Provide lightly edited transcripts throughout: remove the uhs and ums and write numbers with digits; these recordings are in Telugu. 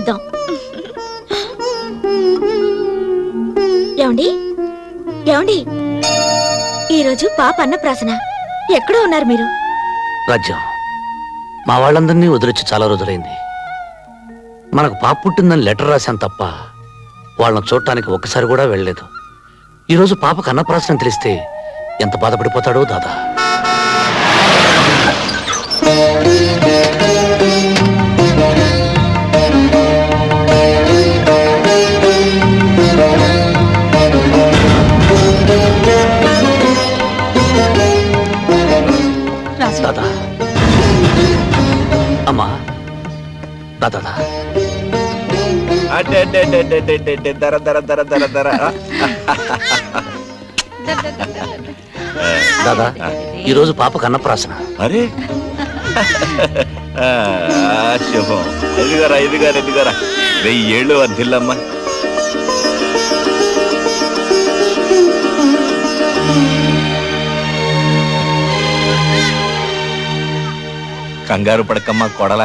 చూద్దాం. ఏమండి ఏమండి, ఈరోజు పాప అన్నప్రాసన. ఎక్కడో ఉన్నారు మీరు? రాజ్యం, మా వాళ్ళందరినీ వదిలించి చాలా రోజులైంది. మనకు పాప పుట్టిందని లెటర్ రాశాను తప్ప వాళ్ళని చూడటానికి ఒక్కసారి కూడా వెళ్ళలేదు. ఈరోజు పాపకు అన్నప్రాసన తెలిస్తే ఎంత బాధపడిపోతాడో దాదా. దాదా, అమ్మా, దాదా దర దర దర దర దర. దాదా, ఈరోజు పాపకు అన్నప్రాసన. అరే శుభం. ఎదిగారా 1000 ఏళ్ళు వర్ధిల్లమ్మా. కంగారు పడకమ్మా కొడల,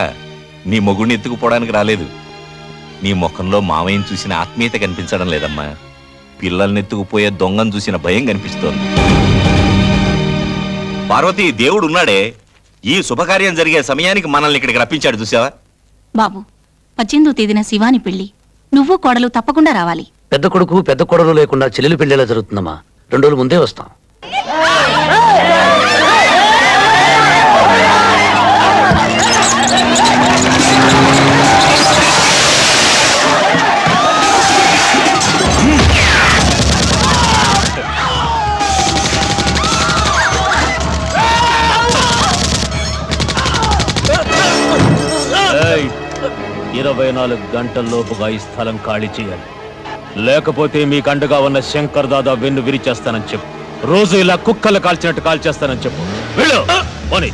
నీ మొగుడిని ఎత్తుకుపోవడానికి రాలేదు. నీ ముఖంలో మావయ్యని చూసిన ఆత్మీయత కనిపించడం లేదమ్మా. పిల్లల్ని ఎత్తుకుపోయే దొంగను చూసిన భయం కనిపిస్తోంది. పార్వతి, దేవుడు ఉన్నాడే, ఈ శుభకార్యం జరిగే సమయానికి మనల్ని ఇక్కడికి రప్పించాడు చూసావా? బాబు, 18వ తేదీన శివాని పెళ్లి. నువ్వు కోడలు తప్పకుండా రావాలి. పెద్ద కొడుకు పెద్ద కొడలు లేకుండా చెల్లెలు పెళ్లిలా జరుగుతుందమ్మా. 2 రోజుల ముందే వస్తాం. ఏయ్, 24 గంటల్లోపుగా ఈ స్థలం ఖాళీ చేయాలి. లేకపోతే మీకు అండగా ఉన్న శంకర్ దాదా వెన్ను విరిచేస్తానని చెప్పు. రోజు ఇలా కుక్కలు కాల్చినట్టు కాల్చేస్తానని చెప్పు. వెళ్ళు, పోనీ.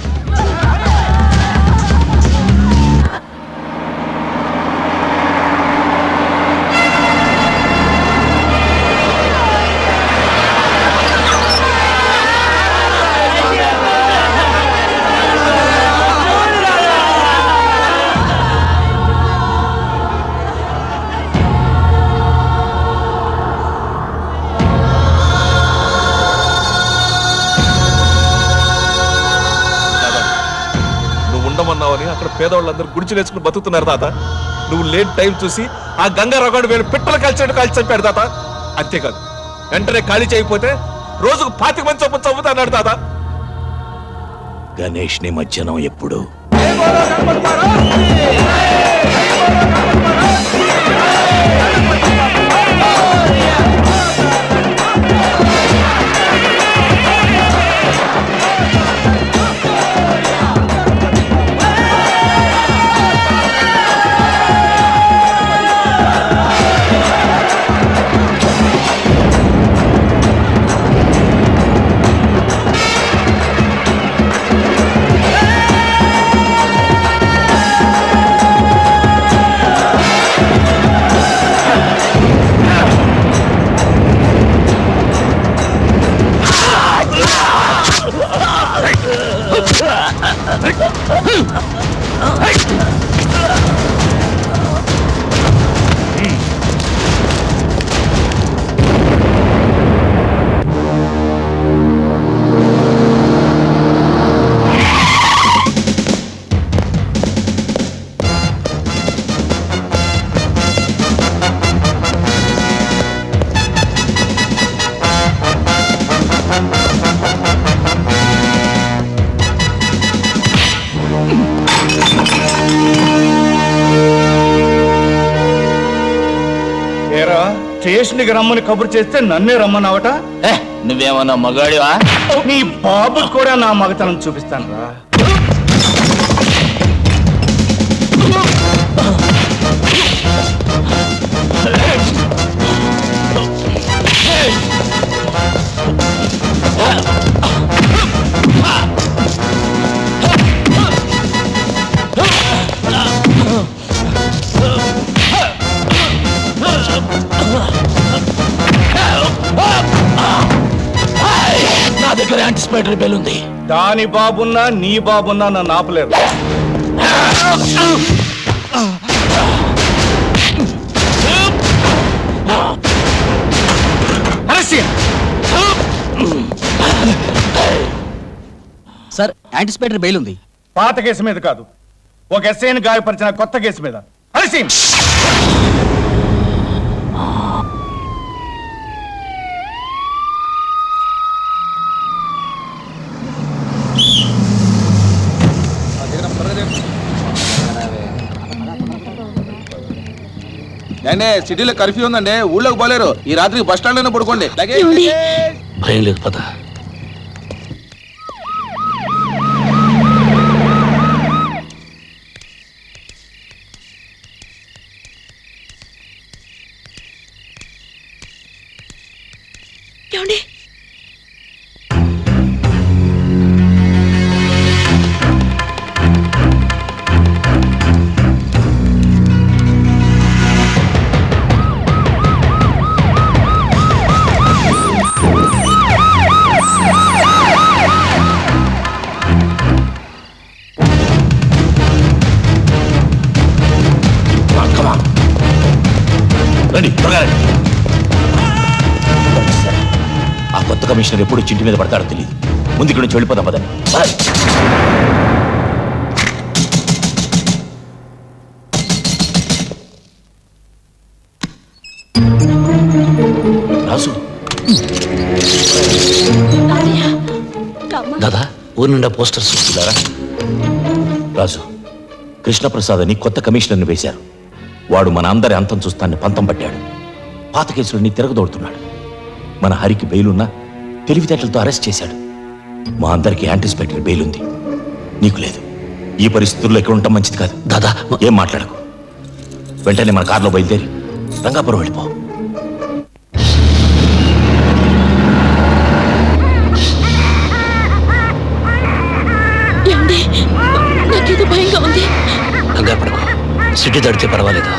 ఉండమన్నావని అక్కడ పేదవాళ్ళందరూ గుడిచి నేర్చుకుని బతుకుతున్నారు తాత. నువ్వు లేని టైం చూసి ఆ గంగారావుగాడు వేలు పిట్టలు కాల్చినట్టు కాల్చి చంపాడు తాత. అంతేకాదు, వెంటనే ఖాళీ చేయకపోతే రోజుకు 25 మంది చొప్పున చంపుతాడు తాత. గణేష్ నిమజ్జనం ఎప్పుడు? స్టేషన్కి రమ్మని కబురు చేస్తే నన్నే రమ్మన్నావట. నువ్వేమన్నా మగాడివా? నీ బాబు కూడా నా మగతనం చూపిస్తాను రా. నా దగ్గర యాంటిసిపేటరీ బెల్ ఉంది. దాని బాబున్నా నీ బాబున్నా నన్ను ఆపలేరు. సార్ యాంటిసిపేటరీ బెయిల్ ఉంది. పాత కేసు మీద కాదు, ఒక ఎస్ఐని గాయపరిచిన కొత్త కేసు మీద. అలసి సిటీలో కర్ఫ్యూ ఉందండి, ఊళ్ళోకి పోలేరు. ఈ రాత్రి బస్ స్టాండ్ లోనే పడుకోండి. ఏమండి? భయం లేదు పద. ఏమండి? రండి త్వరగా రండి. ఆ కొత్త కమిషనర్ ఎప్పుడు చింటి మీద పడతాడో తెలియదు. ముందు ఇక్కడ నుంచి వెళ్ళిపోదాం పదండి. రాసు దాదా ఊరి నిండా పోస్టర్స్. ఇలారా. రాజు, కృష్ణప్రసాద్ అని కొత్త కమిషనర్ని వేశారు. వాడు మన అందరి అంతం చూస్తాన్ని పంతం పట్టాడు. పాత కేసులన్నీ తిరగదోడుతున్నాడు. మన హరికి బెయిలున్నా తెలివితేటలతో అరెస్ట్ చేశాడు. మా అందరికి యాంటిసిపేటరీ బెయిల్ ఉంది, నీకు లేదు. ఈ పరిస్థితుల్లో ఇక్కడ ఉండటం మంచిది కాదు. దాదా ఏం మాట్లాడకు. వెంటనే మన కారులో బయలుదేరి రంగాపురం వెళ్ళిపో. ఏమండి? నాకేదో భయంగా ఉంది. కంగారు పడకు, సిటీ దాటితే పర్వాలేదు.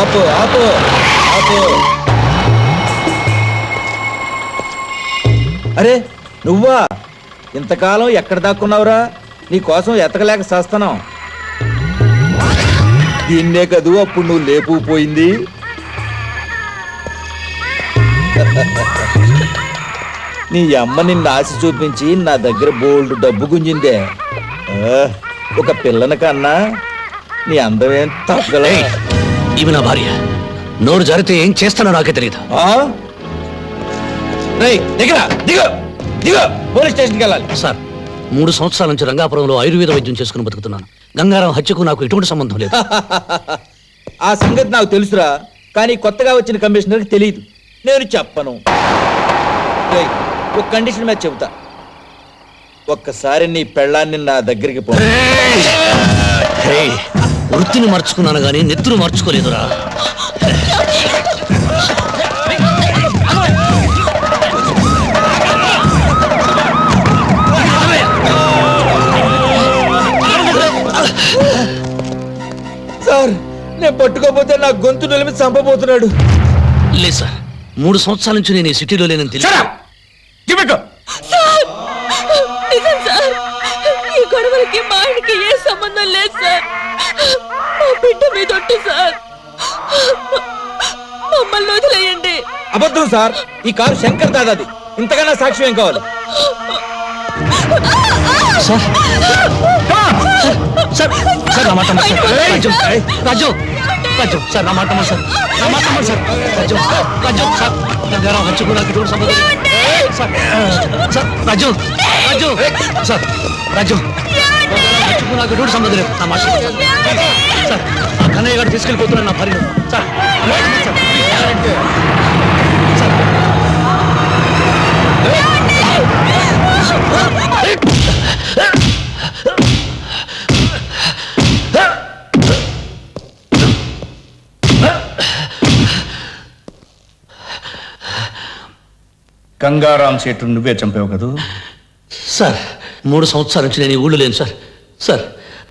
ఆపు ఆపు ఆపు. అరే నువ్వా? ఇంతకాలం ఎక్కడ దాక్కున్నావురా? నీ కోసం ఎతకలేక చేస్తున్నాం. దీన్నే కదూ అప్పుడు నువ్వు లేపుపోయింది. నీ అమ్మ నిన్ను ఆశ చూపించి నా దగ్గర బోల్డ్ డబ్బు గుంజిందే. ఒక పిల్లని కన్నా నీ అందమేం తగ్గలే. ఈమె నా భార్య. నోరు జారితే ఏం చేస్తానో నాకే తెలియదు. పోలీస్ స్టేషన్కి వెళ్ళాలి. సార్, 3 సంవత్సరాల నుంచి రంగాపురంలో ఆయుర్వేద వైద్యం చేసుకుని బతుకుతున్నాను. గంగారాం హత్యకు నాకు ఎటువంటి సంబంధం లేదు. ఆ సంగతి నాకు తెలుసురా, కానీ కొత్తగా వచ్చిన కమిషనర్కి తెలియదు. నేను చెప్పను. ఏయ్, ఒక కండిషన్ మీద చెబుతా. ఒక్కసారి నీ పెళ్ళాన్ని నా దగ్గరికి పో. ఏయ్, వృత్తిని మార్చుకున్నాను గానీ నెత్తురు మార్చుకోలేదురా. సార్, నేను పట్టుకోపోతే నా గొంతు నిలిమి చంపబోతున్నాడు. లేదు సార్, 3 సంవత్సరాల నుంచి నేను ఈ సిటీలో లేనని తెలియదు. నిజం సార్, ఈ గొడవలకి మా ఆయనకి ఏ సంబంధం లేదు సార్. మా బిడ్డ మీద ఒట్టు సార్. మమ్మల్ని వదిలేయండి. అబద్ధం సార్, ఈ కారు శంకర్ దాదాది. ఇంతకన్నా సాక్ష్యం ఏం కావాలి? సార్ సార్ సార్ నా మాట నమ్మండి సార్. రాజు రాజు రాజు సార్, నా మాట నమ్మండి సార్. నా మాట నమ్మండి సార్. రాజు రాజు సార్, గంగారాం హత్యకు నాకు ఎటువంటి సంబంధం లేదు సార్. సార్ రాజు రాజు సార్, రాజు హత్యకు నాకు ఎటువంటి సంబంధం లేదు. నా మాట సార్, ఆ కన్నయ్య గారు తీసుకెళ్ళిపోతున్నాను నా భార్యను సార్. సార్ గంగారాం సేటు నువ్వే చంపావు కదూ? సార్, 3 సంవత్సరాల నుంచి నేను ఈ ఊళ్ళో లేను సార్. సార్,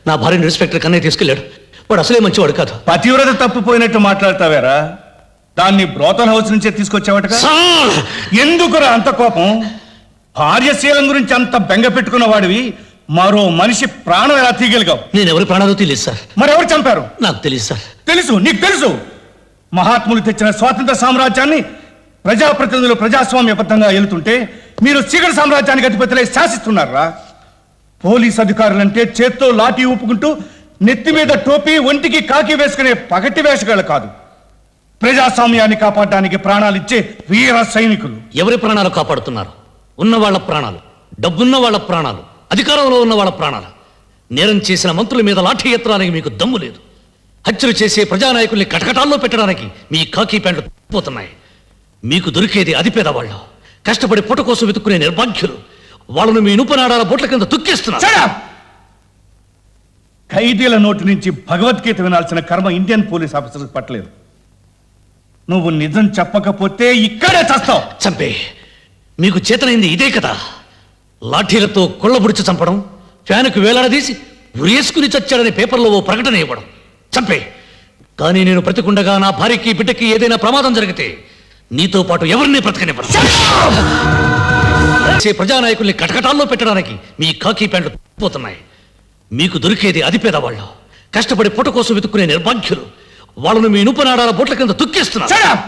నా భార్యను ఇన్స్పెక్టర్ కన్నయ్య తీసుకెళ్ళాడు. వాడు అసలే మంచివాడు కాదు. పతివ్రత తప్పిపోయినట్టు మాట్లాడతావేరా? దాన్ని బ్రోతల్ హౌస్ నుంచే తీసుకొచ్చావట. ఎందుకురా అంత కోపం? భార్యశీలం గురించి అంత బెంగ పెట్టుకున్న వాడివి మరో మనిషి ప్రాణం ఎలా తీయగలిగావు? నేను ఎవరి ప్రాణాలు తెలియదు సార్. మరెవరు చంపారు? నాకు తెలియదు సార్. తెలుసు, నీకు తెలుసు. మహాత్ములు తెచ్చిన స్వాతంత్ర సామ్రాజ్యాన్ని ప్రజాప్రతినిధులు ప్రజాస్వామ్యబద్ధంగా ఏలుతుంటే మీరు చీకటి సామ్రాజ్యానికి అధిపతులై శాసిస్తున్నారా? పోలీస్ అధికారులంటే చేత్తో లాఠీ ఊపుకుంటూ నెత్తి మీద టోపీ ఒంటికి కాకి వేసుకునే పగటి వేషగాళ్ళు కాదు, ప్రజాస్వామ్యాన్ని కాపాడడానికి ప్రాణాలు ఇచ్చే వీర సైనికులు. ఎవరి ప్రాణాలు కాపాడుతున్నారు? ఉన్న వాళ్ళ ప్రాణాలు, డబ్బున్న వాళ్ళ ప్రాణాలు, అధికారంలో ఉన్న వాళ్ళ ప్రాణాలు. నేరం చేసిన మంత్రుల మీద లాఠీ ఎత్తడానికి మీకు దమ్ము లేదు. హత్యలు చేసే ప్రజానాయకుల్ని కటకటాల్లో పెట్టడానికి మీ కాకి ప్యాంట్లు పోతున్నాయి. మీకు దొరికేది అతి పేదవాళ్ళు, కష్టపడి పొట్ట కోసం వెతుక్కునే నిర్భాగ్యులు. వాళ్ళను మీ ఇనుపనాడాల బొట్ల కింద తొక్కేస్తున్నారు. Shut up! ఖైదీల నోటి నుంచి భగవద్గీత వినాల్సిన కర్మ ఇండియన్ పోలీస్ ఆఫీసర్స్ పట్టలేదు. నువ్వు నిజం చెప్పకపోతే ఇక్కడే చస్తావు. చంపే, మీకు చేతనైంది ఇదే కదా. లాఠీలతో కొళ్ళబుడిచి చంపడం, ఫ్యానుకు వేలాడదీసి ఉరేసుకుని చచ్చాడనే పేపర్లో ఓ ప్రకటన ఇవ్వడం. చంపే, కానీ నేను బ్రతికుండగా నా భార్యకి బిడ్డకి ఏదైనా ప్రమాదం జరిగితే నీతో పాటు ఎవరిని బ్రతకనివ్వను. ప్రజానాయకుల్ని కటకటాల్లో పెట్టడానికి మీ కాకి ప్యాంట్లు పోతున్నాయి. మీకు దొరికేది అతి పేదవాళ్ళు, కష్టపడి పొట్ట కోసం వెతుక్కునే నిర్భాగ్యులు. వాళ్ళను మీ ఇనుపనాడాల బొట్ల కింద తొక్కేస్తున్నారు. Shut up!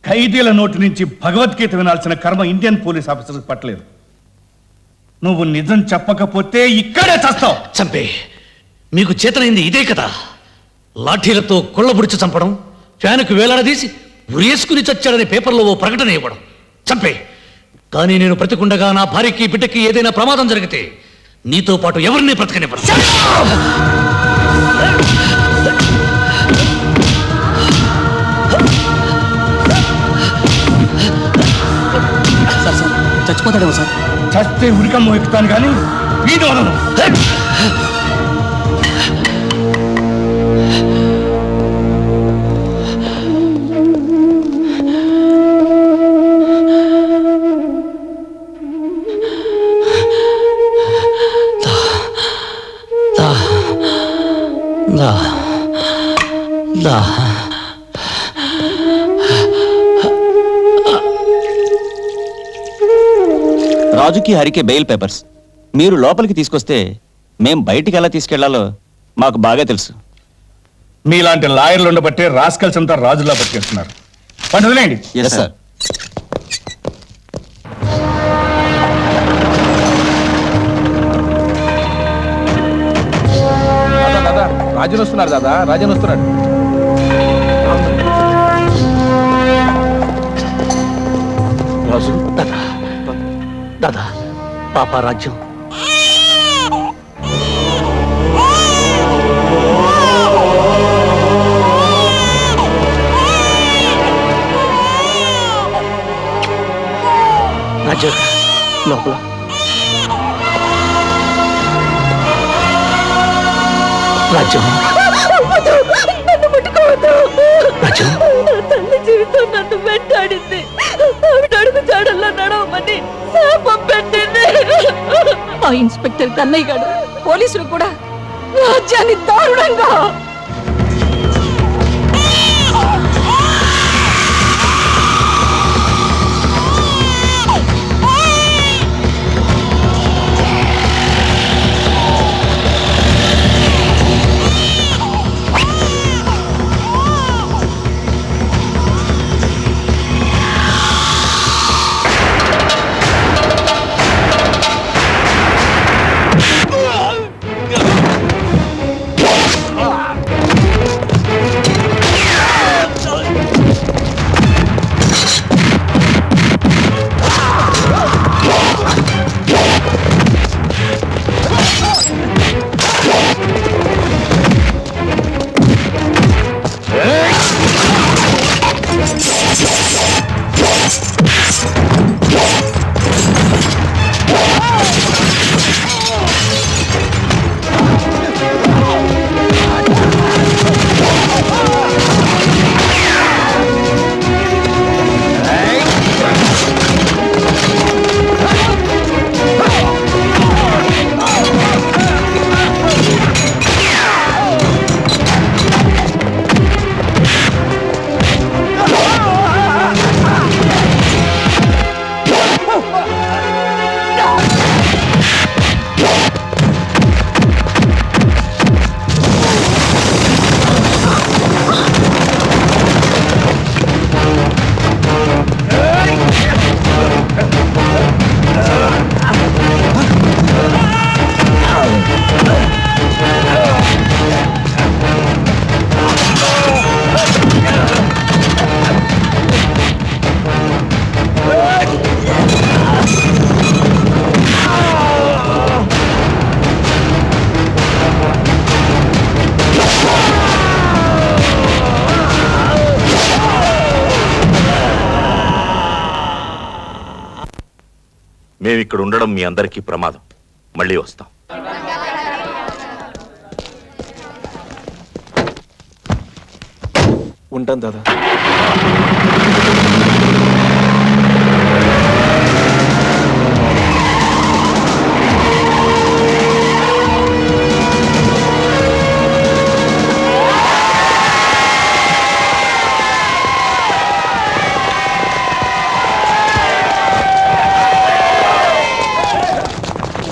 ఖైదీల నోటి నుంచి భగవద్గీత వినాల్సిన కర్మ ఇండియన్ పోలీస్ ఆఫీసర్స్ పట్టలేదు. నువ్వు నిజం చెప్పకపోతే ఇక్కడే చస్తావు. చంపే, మీకు చేతనైంది ఇదే కదా. లాఠీలతో కొళ్ళబుడిచి చంపడం, ఫ్యానుకు వేలాడదీసి ఉరేసుకుని చచ్చాడనే పేపర్లో ఓ ప్రకటన ఇవ్వడం. చంపే, కానీ నేను బ్రతికుండగా నా భార్యకి బిడ్డకి ఏదైనా ప్రమాదం జరిగితే నీతో పాటు ఎవరిని బ్రతకనివ్వను. చచ్చిపోతాడేమో సార్. చస్తే ఉరికమ్మ ఎక్కుతాను కానీ వీడు వదలను. రాజుకి హరికే బెయిల్ పేపర్స్ మీరు లోపలికి తీసుకొస్తే మేం బయటికి ఎలా తీసుకెళ్లాలో మాకు బాగా తెలుసు. మీలాంటి లాయర్లు ఉండబట్టే రాస్కల్స్ అంతా రాజులా పట్టుకెళ్తున్నారు. పండు వదిలేయండి. Yes sir. దాదా రాజన్ వస్తున్నారు, దాదా రాజన్ వస్తున్నాడు. రాజు, దాదా దాదా, పాప రాజ్యం. రాజ్యం లోపల. రాజ్యం, నన్ను ముట్టుకోవద్దు. రాజ్యం. నా తల్లి జీవితం నన్ను వెంటాడింది. ఆవిడ అడుగు జాడల్లో నడవమని శాపం పెట్టింది. ఆ ఇన్స్పెక్టర్ కన్నయ్య గారు పోలీసులు కూడా రాజ్యాన్ని దారుణంగా మేమిక్కడ ఉండడం మీ అందరికీ ప్రమాదం. మళ్ళీ వస్తాం. ఉంటాను దాదా.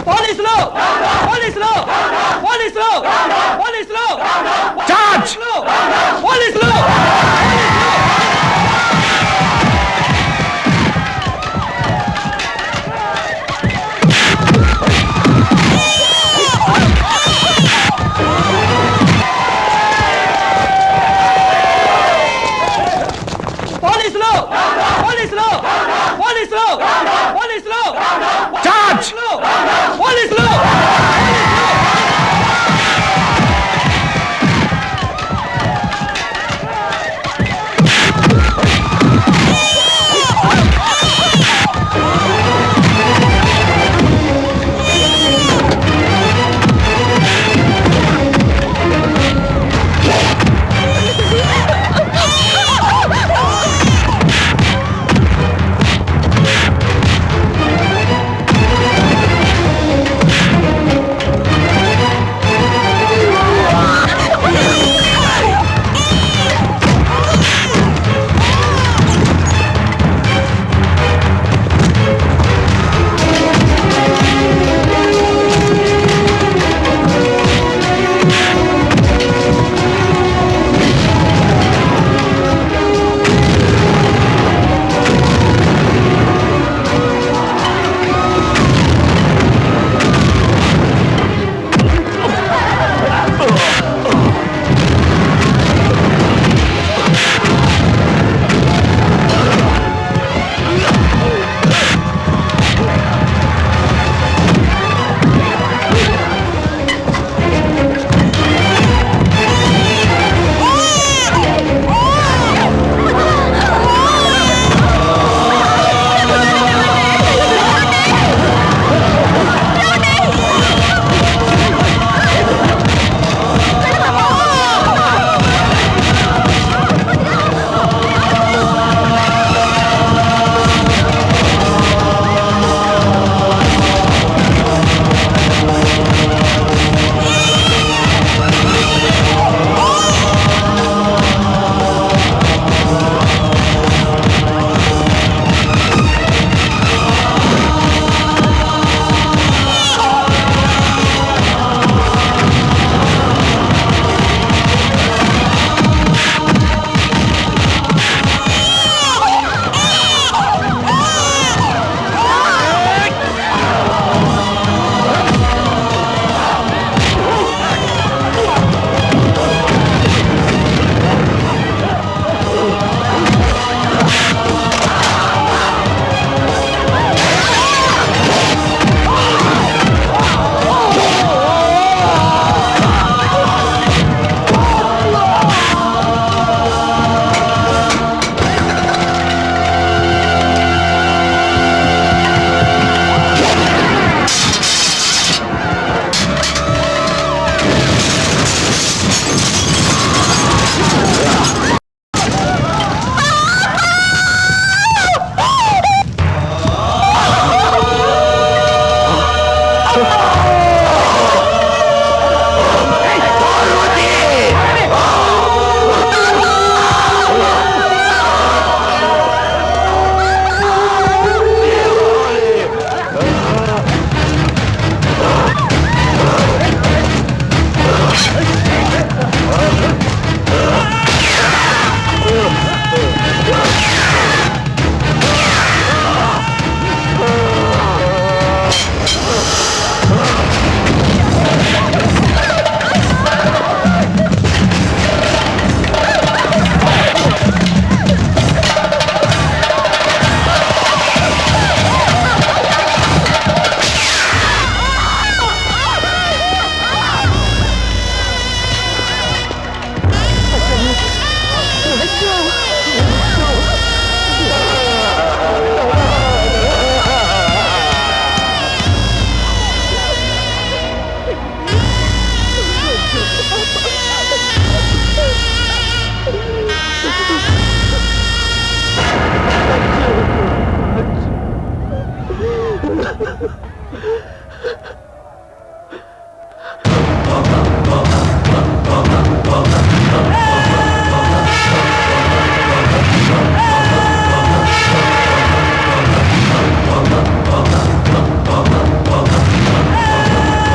పోలీసులు పోలీసులు పోలీసులు పోలీసులు చార్జ్! పోలీసులు